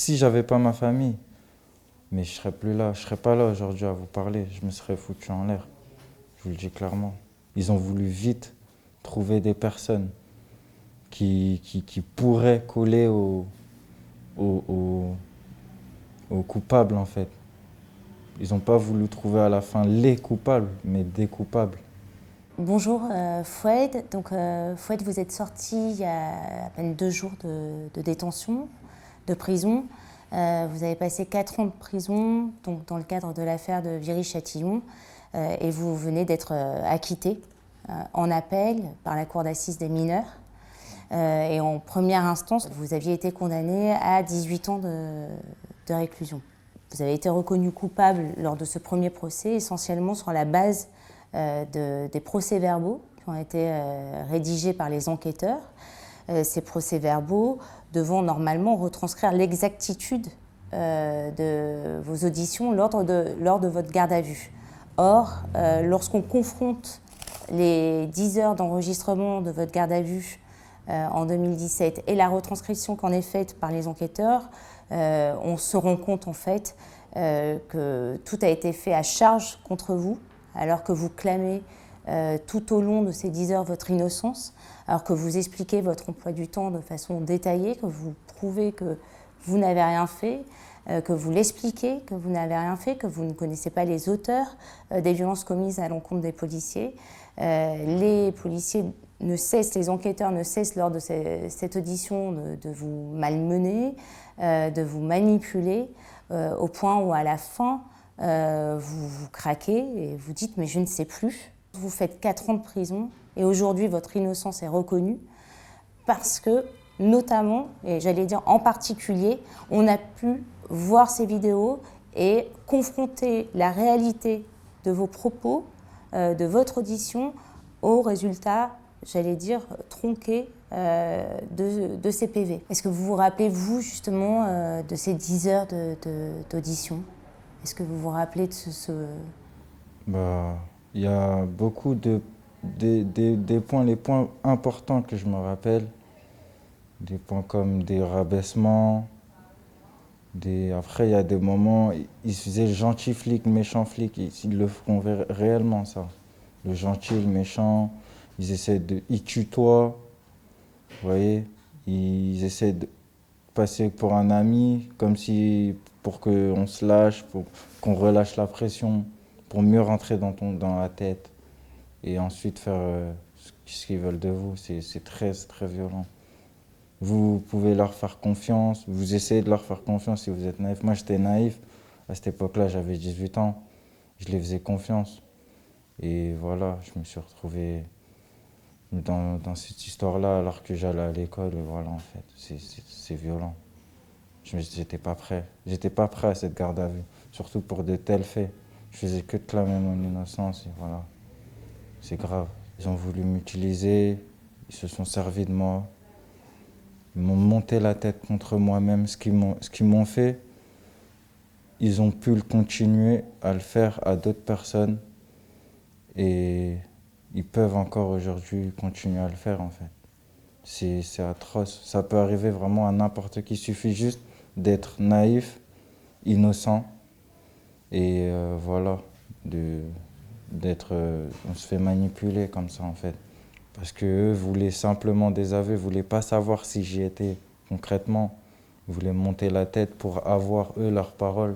si j'avais pas ma famille, mais je serais plus là, je serais pas là aujourd'hui à vous parler, je me serais foutu en l'air, je vous le dis clairement. Ils ont voulu vite trouver des personnes qui pourraient coller au, au- aux coupables en fait. Ils n'ont pas voulu trouver à la fin les coupables, mais des coupables. Bonjour Foued. Foued, vous êtes sorti il y a à peine 2 jours de détention, de prison. Vous avez passé 4 ans de prison donc dans le cadre de l'affaire de Viry-Châtillon et vous venez d'être acquitté en appel par la Cour d'assises des mineurs. Et en première instance, vous aviez été condamné à 18 ans de réclusion. Vous avez été reconnu coupable lors de ce premier procès, essentiellement sur la base des procès-verbaux qui ont été rédigés par les enquêteurs. Ces procès-verbaux devant normalement retranscrire l'exactitude de vos auditions lors de votre garde à vue. Or, lorsqu'on confronte les 10 heures d'enregistrement de votre garde à vue en 2017 et la retranscription qu'en est faite par les enquêteurs, on se rend compte en fait que tout a été fait à charge contre vous, alors que vous clamez tout au long de ces 10 heures votre innocence, alors que vous expliquez votre emploi du temps de façon détaillée, que vous prouvez que vous n'avez rien fait, que vous l'expliquez, que vous n'avez rien fait, que vous ne connaissez pas les auteurs des violences commises à l'encontre des policiers. Les policiers ne cessent, les enquêteurs ne cessent lors de cette audition de vous malmener, de vous manipuler, au point où à la fin, vous craquez et vous dites « mais je ne sais plus ». Vous faites 4 ans de prison et aujourd'hui votre innocence est reconnue parce que, notamment, et j'allais dire en particulier, on a pu voir ces vidéos et confronter la réalité de vos propos, de votre audition, aux résultats, j'allais dire, tronqués de ces PV. Est-ce que vous vous rappelez, vous, justement, de ces 10 heures d'audition? Est-ce que vous vous rappelez de Bah, il y a beaucoup des points, les points importants que je me rappelle, des points comme des rabaissements, après il y a des moments, ils se faisaient le gentil flic, le méchant flic, ils le font réellement ça. Le gentil, le méchant, ils tutoient, vous voyez, ils essaient de passer pour un ami, comme si, pour qu'on se lâche, pour qu'on relâche la pression, pour mieux rentrer dans la tête et ensuite faire ce qu'ils veulent de vous. C'est très violent. Vous pouvez leur faire confiance, vous essayez de leur faire confiance si vous êtes naïf. Moi, j'étais naïf. À cette époque-là, j'avais 18 ans. Je les faisais confiance. Et voilà, je me suis retrouvé dans cette histoire-là alors que j'allais à l'école. Voilà, en fait, c'est violent. J'étais pas prêt. J'étais pas prêt à cette garde à vue, surtout pour de tels faits. Je faisais que de clamer mon innocence et voilà. C'est grave. Ils ont voulu m'utiliser, ils se sont servis de moi. Ils m'ont monté la tête contre moi-même. Ce qu'ils m'ont fait, ils ont pu le continuer à le faire à d'autres personnes. Et ils peuvent encore aujourd'hui continuer à le faire en fait. C'est atroce. Ça peut arriver vraiment à n'importe qui. Il suffit juste d'être naïf, innocent. Et voilà, on se fait manipuler comme ça en fait. Parce qu'eux voulaient simplement des aveux, voulaient pas savoir si j'y étais concrètement. Ils voulaient monter la tête pour avoir eux leurs paroles.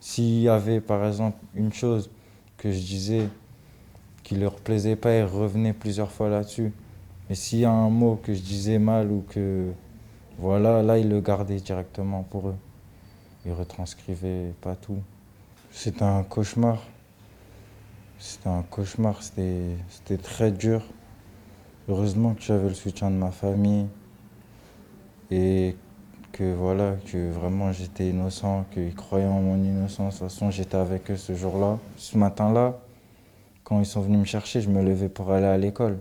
S'il y avait par exemple une chose que je disais qui leur plaisait pas, ils revenaient plusieurs fois là-dessus. Mais s'il y a un mot que je disais mal ou que voilà, là ils le gardaient directement pour eux. Ils retranscrivaient pas tout. C'était un cauchemar. C'était un cauchemar, c'était très dur. Heureusement que j'avais le soutien de ma famille et que voilà, que vraiment j'étais innocent, qu'ils croyaient en mon innocence. De toute façon, j'étais avec eux ce jour-là. Ce matin-là, quand ils sont venus me chercher, je me levais pour aller à l'école.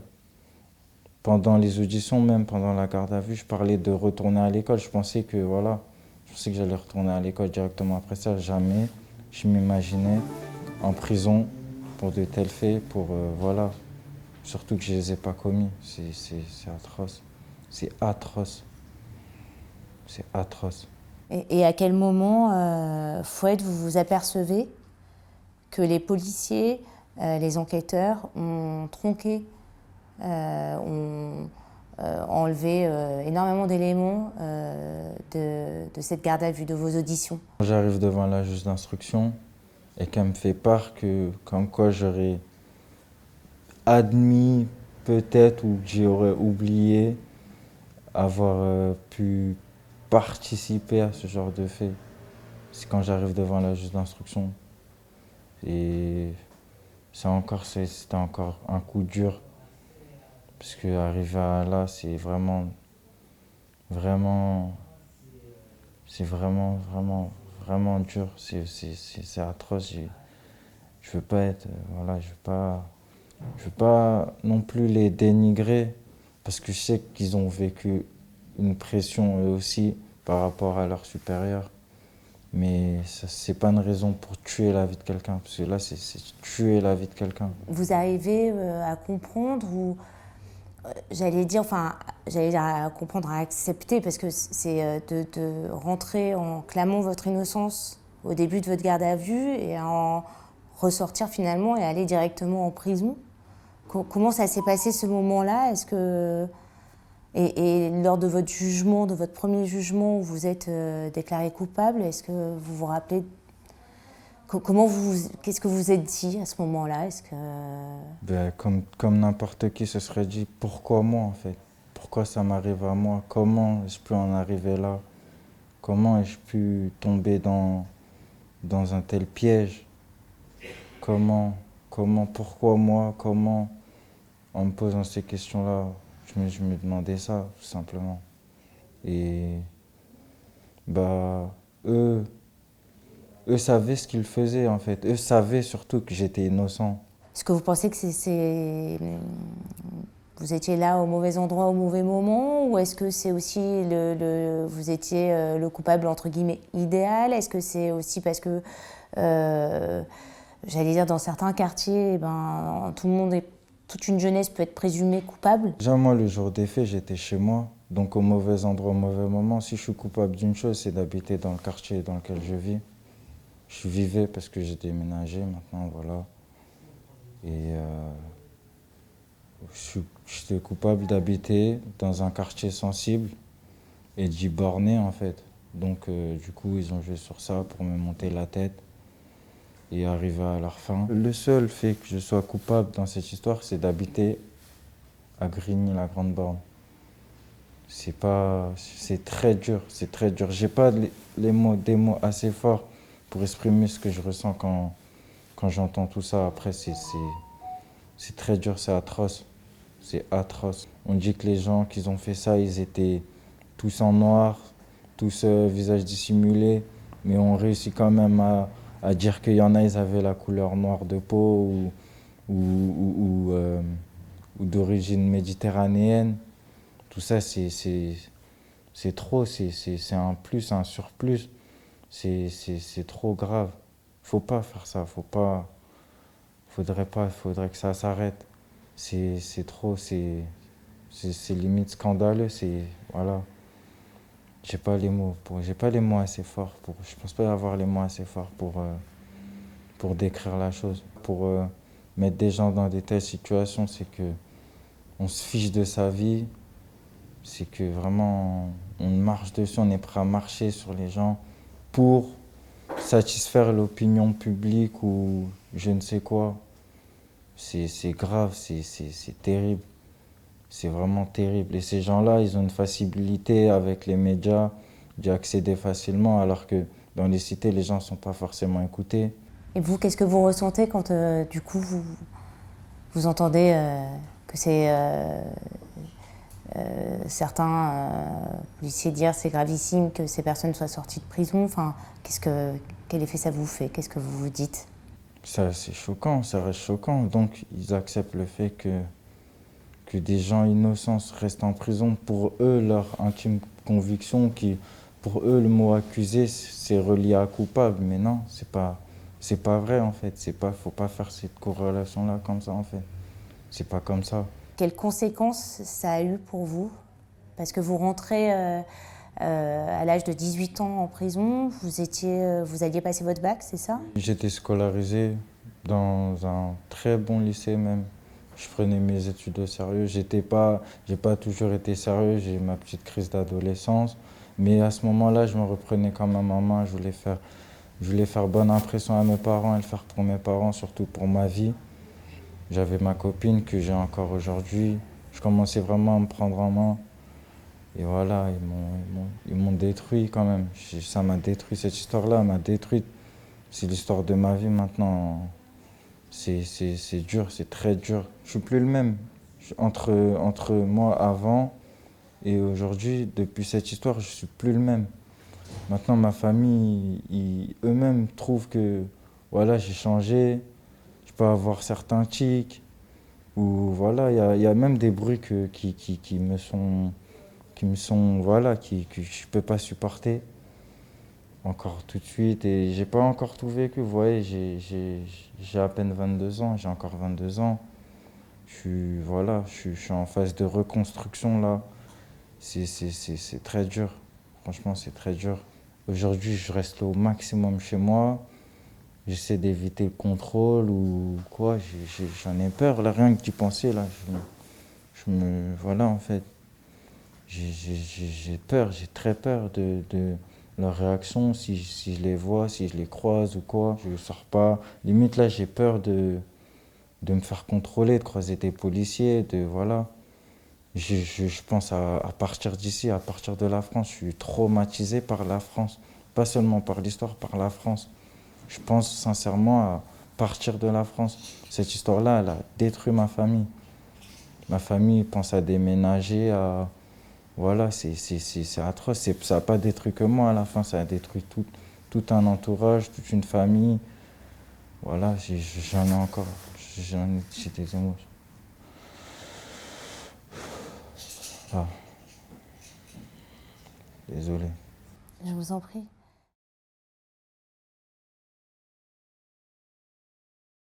Pendant les auditions, même pendant la garde à vue, je parlais de retourner à l'école. Je pensais que voilà, je pensais que j'allais retourner à l'école directement après ça. Jamais je m'imaginais en prison pour de tels faits, pour voilà. Surtout que je les ai pas commis. C'est atroce. C'est atroce. C'est atroce. Et à quel moment, Fouad, vous vous apercevez que les policiers, les enquêteurs ont tronqué, ont enlevé énormément d'éléments de cette garde à vue, de vos auditions? J'arrive devant la juge d'instruction et qu'elle me fait part que, comme quoi j'aurais admis peut-être ou que j'aurais oublié avoir pu participer à ce genre de fait. C'est quand j'arrive devant la juge d'instruction. Et c'était encore un coup dur. Parce qu'arriver à là, c'est vraiment, vraiment, c'est vraiment, vraiment, vraiment dur. C'est atroce. Je veux pas être, voilà, je veux pas non plus les dénigrer. Parce que je sais qu'ils ont vécu une pression eux aussi par rapport à leurs supérieurs. Mais c'est pas une raison pour tuer la vie de quelqu'un. Parce que là, c'est tuer la vie de quelqu'un. Vous arrivez à comprendre ou, j'allais dire à comprendre, à accepter, parce que c'est de rentrer en clamant votre innocence au début de votre garde à vue et à en ressortir finalement et aller directement en prison. Comment ça s'est passé ce moment-là? Est-ce que et lors de votre jugement, de votre premier jugement où vous êtes déclaré coupable, est-ce que vous vous rappelez qu'est-ce que vous vous êtes dit à ce moment-là? Est-ce que Ben, comme n'importe qui se serait dit, pourquoi moi en fait? Pourquoi ça m'arrive à moi? Comment ai-je pu en arriver là? Comment ai-je pu tomber dans un tel piège? Pourquoi moi? Comment? En me posant ces questions-là, je me demandais ça, tout simplement. Et bah, eux, eux savaient ce qu'ils faisaient en fait. Eux savaient surtout que j'étais innocent. est-ce que vous pensez que vous étiez là au mauvais endroit au mauvais moment, ou est-ce que c'est aussi vous étiez le coupable entre guillemets idéal? Est-ce que c'est aussi parce que j'allais dire dans certains quartiers, toute une jeunesse peut être présumée coupable? Déjà, moi, le jour des faits, j'étais chez moi. Donc, au mauvais endroit, au mauvais moment. Si je suis coupable d'une chose, c'est d'habiter dans le quartier dans lequel je vis. Je vivais parce que j'ai déménagé maintenant, voilà. Et j'étais coupable d'habiter dans un quartier sensible et d'y borner, en fait. Donc, du coup, ils ont joué sur ça pour me monter la tête et arriver à leur fin. Le seul fait que je sois coupable dans cette histoire, c'est d'habiter à Grigny-la-Grande-Borne. C'est très dur, c'est très dur. J'ai pas des mots assez forts pour exprimer ce que je ressens quand j'entends tout ça. Après, c'est très dur, c'est atroce. C'est atroce. On dit que les gens qui ont fait ça, ils étaient tous en noir, tous visage dissimulé, mais on réussit quand même à dire qu'il y en a, ils avaient la couleur noire de peau ou d'origine méditerranéenne. Tout ça, c'est trop, c'est un plus, un surplus. C'est trop grave. Faut pas faire ça, faudrait pas, faudrait que ça s'arrête. C'est trop, c'est limite scandaleux, voilà. J'ai pas les mots assez forts je pense pas avoir les mots assez forts pour décrire la chose. Pour mettre des gens dans de telles situations, c'est que on se fiche de sa vie, c'est que vraiment on marche dessus, on est prêt à marcher sur les gens pour satisfaire l'opinion publique ou je ne sais quoi. C'est grave, c'est terrible. C'est vraiment terrible. Et ces gens-là, ils ont une facilité avec les médias d'y accéder facilement, alors que dans les cités, les gens ne sont pas forcément écoutés. Et vous, qu'est-ce que vous ressentez quand du coup vous entendez que c'est certains policiers dire c'est gravissime que ces personnes soient sorties de prison? Enfin, quel effet ça vous fait? Qu'est-ce que vous vous dites? Ça, c'est choquant, ça reste choquant. Donc, ils acceptent le fait que des gens innocents restent en prison. Pour eux, leur intime conviction, pour eux, le mot accusé, c'est relié à coupable. Mais non, c'est pas vrai, en fait. Faut pas faire cette corrélation-là comme ça, en fait. C'est pas comme ça. Quelles conséquences ça a eu pour vous? Parce que vous rentrez à l'âge de 18 ans en prison. Vous alliez passer votre bac, c'est ça? J'étais scolarisé dans un très bon lycée même. Je prenais mes études au sérieux. J'ai pas toujours été sérieux. J'ai eu ma petite crise d'adolescence. Mais à ce moment-là, je me reprenais quand même en main. Je voulais faire bonne impression à mes parents et le faire pour mes parents, surtout pour ma vie. J'avais ma copine que j'ai encore aujourd'hui. Je commençais vraiment à me prendre en main. Et voilà, ils m'ont détruit quand même. Ça m'a détruit, cette histoire-là m'a détruit. C'est l'histoire de ma vie maintenant. C'est dur, c'est très dur. Je suis plus le même. Entre moi avant et aujourd'hui, depuis cette histoire, je suis plus le même. Maintenant, ma famille, eux-mêmes trouvent que voilà, j'ai changé. Je peux avoir certains tics. Ou voilà, il y a même des bruits qui me sont, voilà, que je peux pas supporter encore tout de suite. Et j'ai pas encore tout vécu. Vous voyez, j'ai à peine 22 ans, j'ai encore 22 ans. Je suis en phase de reconstruction là. C'est très dur. Franchement, c'est très dur. Aujourd'hui, je reste au maximum chez moi. J'essaie d'éviter le contrôle ou quoi. J'en ai peur. Là, rien que d'y penser, là, voilà, en fait. J'ai peur, j'ai très peur de leur réaction, si je les vois, si je les croise ou quoi. Je sors pas. Limite, là, j'ai peur de me faire contrôler, de croiser des policiers, de voilà. Je pense à partir d'ici, à partir de la France. Je suis traumatisé par la France. Pas seulement par l'histoire, par la France. Je pense sincèrement à partir de la France. Cette histoire-là, elle a détruit ma famille. Ma famille pense à déménager, à... Voilà, c'est atroce. Ça n'a pas détruit que moi à la fin, ça a détruit tout un entourage, toute une famille. Voilà, j'en ai encore. J'ai des émotions. Ah, désolé. Je vous en prie.